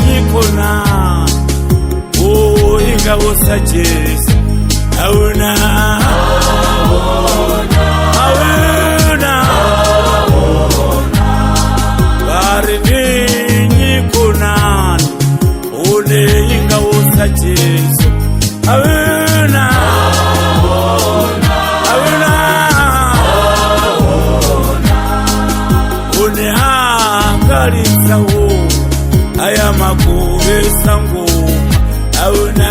Nikona inga usajezi hauna bari nikona inga usajezi hauna hangalitsa aya makube sangu hauna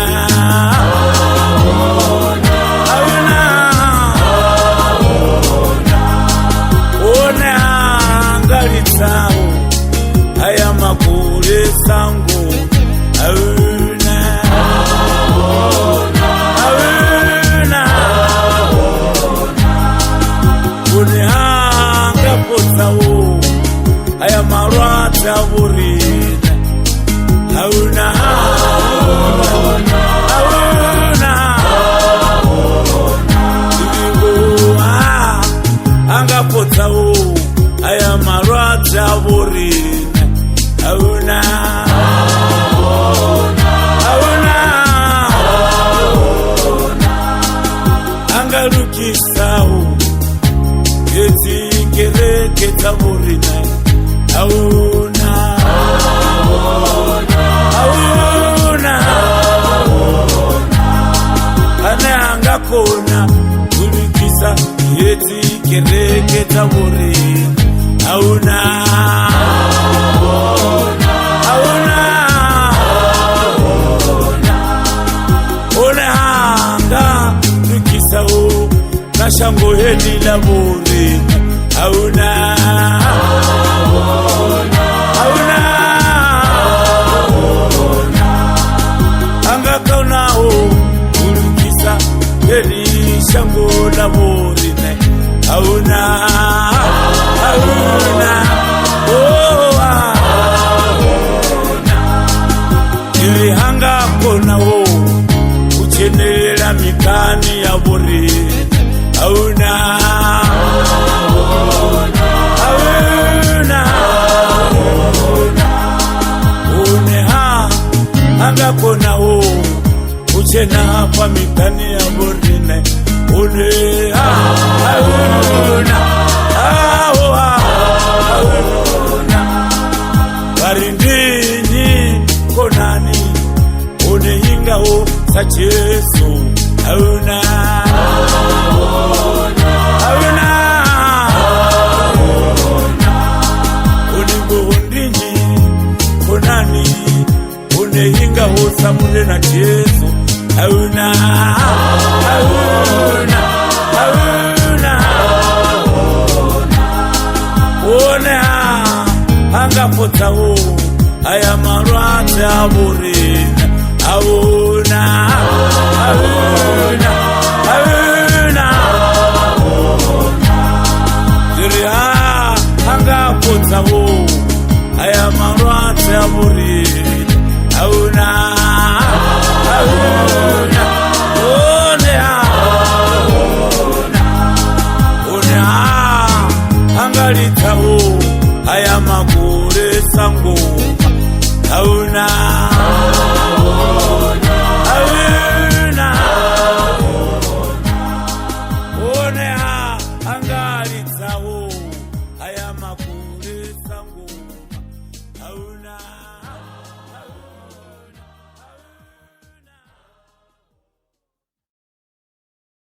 hangalitsa aya makube sangu hauna hangapotsawo aya marwata burina hauna angapotsawo aya marwata burina hauna angalukisawo yetingereketa burina hauna ane angakona kulukisa yetigereketa burina hauna one hanga lukisawo nashango helila burina hauna angakaunao kulukisa helishango la burina hauna ilihanga konao kuchenela mikani ya burina hauna angakonao kuchena kwa mikani ya burina barindini konani ingao sachesu hauna uniguhundini konani ingao samune na chesu hauna angapotsawo aya marwata burina hauna angapotsawo aya marwata burina hauna angalitsawo aya makure sangu hauna